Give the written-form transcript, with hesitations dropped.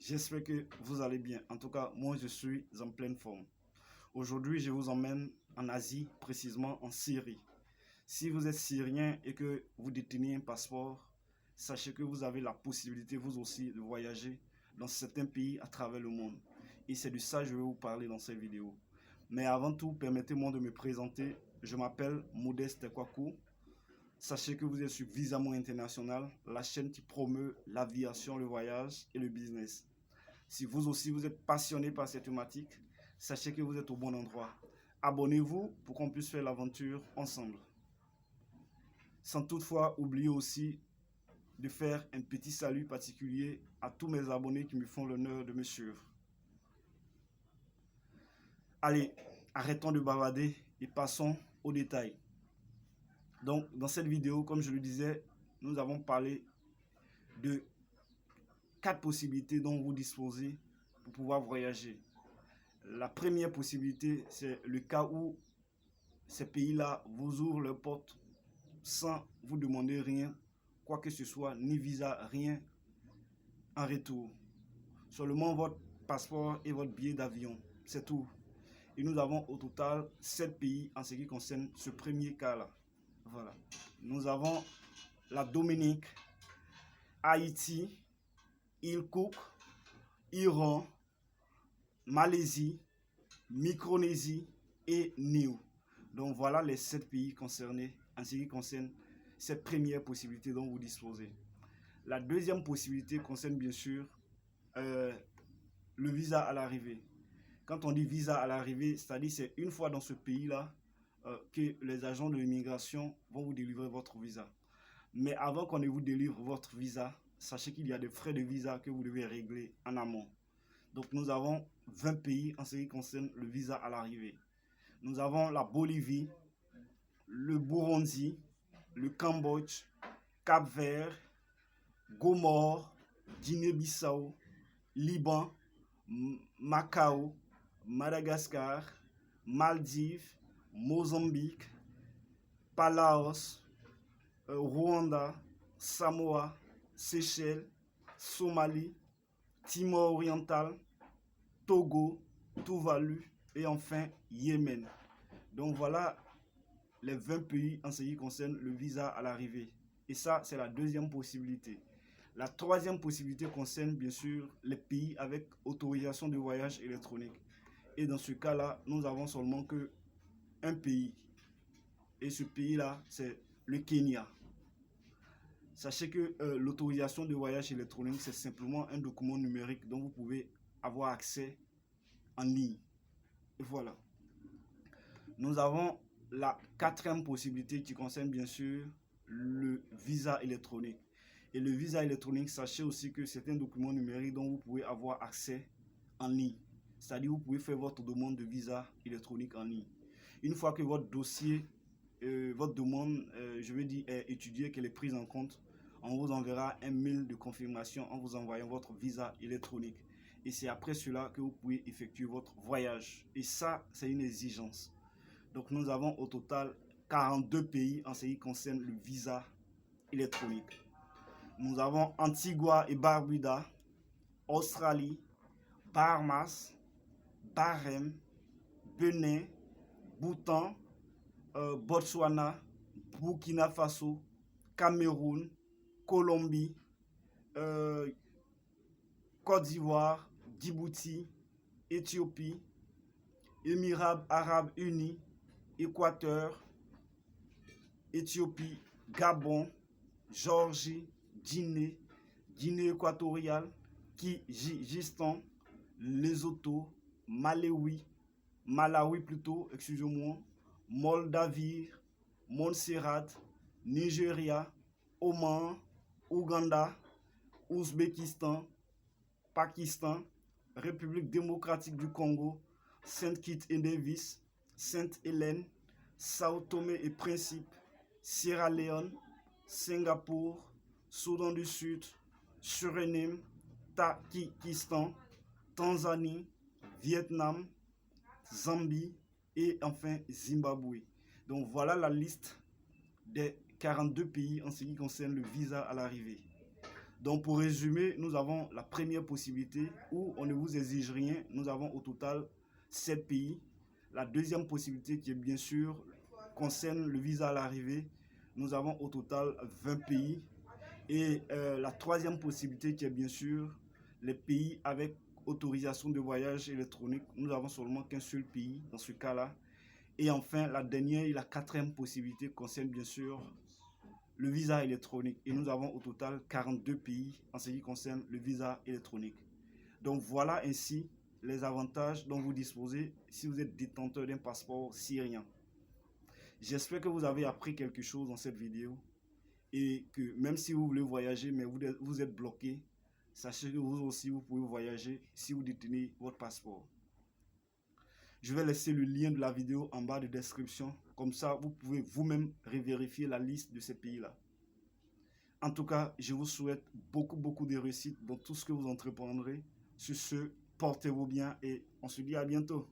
J'espère que vous allez bien. En tout cas, moi, je suis en pleine forme. Aujourd'hui, je vous emmène en Asie, précisément en Syrie. Si vous êtes syrien et que vous détenez un passeport, sachez que vous avez la possibilité, vous aussi, de voyager dans certains pays à travers le monde. Et c'est de ça que je vais vous parler dans cette vidéo. Mais avant tout, permettez-moi de me présenter. Je m'appelle Modeste Kwaku. Sachez que vous êtes sur Visa Monde International, la chaîne qui promeut l'aviation, le voyage et le business. Si vous aussi vous êtes passionné par cette thématique, sachez que vous êtes au bon endroit. Abonnez-vous pour qu'on puisse faire l'aventure ensemble. Sans toutefois oublier aussi de faire un petit salut particulier à tous mes abonnés qui me font l'honneur de me suivre. Allez, arrêtons de bavarder et passons aux détails. Donc, dans cette vidéo, comme je le disais, nous avons parlé de 4 possibilités dont vous disposez pour pouvoir voyager. La première possibilité, c'est le cas où ces pays-là vous ouvrent leurs portes sans vous demander rien, quoi que ce soit, ni visa, rien en retour. Seulement votre passeport et votre billet d'avion, c'est tout. Et nous avons au total 7 pays en ce qui concerne ce premier cas-là. Voilà. Nous avons la Dominique, Haïti, Île Cook, Iran, Malaisie, Micronésie et Niue. Donc voilà les 7 pays concernés en ce qui concerne cette première possibilité dont vous disposez. La deuxième possibilité concerne bien sûr le visa à l'arrivée. Quand on dit visa à l'arrivée, c'est-à-dire c'est une fois dans ce pays-là que les agents de l'immigration vont vous délivrer votre visa. Mais avant qu'on ne vous délivre votre visa, sachez qu'il y a des frais de visa que vous devez régler en amont. Donc nous avons 20 pays en ce qui concerne le visa à l'arrivée. Nous avons la Bolivie, le Burundi, le Cambodge, Cap-Vert, Gomore, Guinée-Bissau, Liban, Macao, Madagascar, Maldives, Mozambique, Palaos, Rwanda, Samoa, Seychelles, Somalie, Timor oriental, Togo, Tuvalu et enfin Yémen. Donc voilà les 20 pays en ce qui concerne le visa à l'arrivée. Et ça, c'est la deuxième possibilité. La troisième possibilité concerne bien sûr les pays avec autorisation de voyage électronique. Et dans ce cas-là, nous avons seulement que un pays. Et ce pays-là, c'est le Kenya. Sachez que l'autorisation de voyage électronique, c'est simplement un document numérique dont vous pouvez avoir accès en ligne. Et voilà. Nous avons la quatrième possibilité qui concerne bien sûr le visa électronique. Et le visa électronique, sachez aussi que c'est un document numérique dont vous pouvez avoir accès en ligne. C'est-à-dire vous pouvez faire votre demande de visa électronique en ligne. Une fois que votre dossier, votre demande, je veux dire, est étudiée, qu'elle est prise en compte, on vous enverra un mail de confirmation en vous envoyant votre visa électronique. Et c'est après cela que vous pouvez effectuer votre voyage. Et ça, c'est une exigence. Donc nous avons au total 42 pays en ce qui concerne le visa électronique. Nous avons Antigua et Barbuda, Australie, Bahamas, Bahreïn, Bénin, Bhoutan, Botswana, Burkina Faso, Cameroun, Colombie, Côte d'Ivoire, Djibouti, Éthiopie, Émirats Arabes Unis, Équateur, Éthiopie, Gabon, Géorgie, Guinée, Guinée équatoriale, Kyrgyzstan, Lesotho, Malawi plutôt, excusez-moi, Moldavie, Montserrat, Nigeria, Oman, Ouganda, Ouzbékistan, Pakistan, République démocratique du Congo, Saint-Kitts et Nevis, Sainte-Hélène, Sao Tomé et Principe, Sierra Leone, Singapour, Soudan du Sud, Suriname, Tadjikistan, Tanzanie, Vietnam, Zambie et enfin Zimbabwe. Donc voilà la liste des 42 pays en ce qui concerne le visa à l'arrivée. Donc pour résumer, nous avons la première possibilité où on ne vous exige rien. Nous avons au total 7 pays. La deuxième possibilité qui est bien sûr concerne le visa à l'arrivée. Nous avons au total 20 pays. Et la troisième possibilité qui est bien sûr les pays avec autorisation de voyage électronique. Nous n'avons seulement qu'un seul pays dans ce cas-là. Et enfin, la dernière et la quatrième possibilité concerne bien sûr le visa électronique. Et nous avons au total 42 pays en ce qui concerne le visa électronique. Donc voilà ainsi les avantages dont vous disposez si vous êtes détenteur d'un passeport syrien. J'espère que vous avez appris quelque chose dans cette vidéo et que même si vous voulez voyager mais vous êtes bloqué, sachez que vous aussi vous pouvez voyager si vous détenez votre passeport. Je vais laisser le lien de la vidéo en bas de description. Comme ça, vous pouvez vous-même revérifier la liste de ces pays-là. En tout cas, je vous souhaite beaucoup de réussite dans tout ce que vous entreprendrez. Sur ce, portez-vous bien et on se dit à bientôt.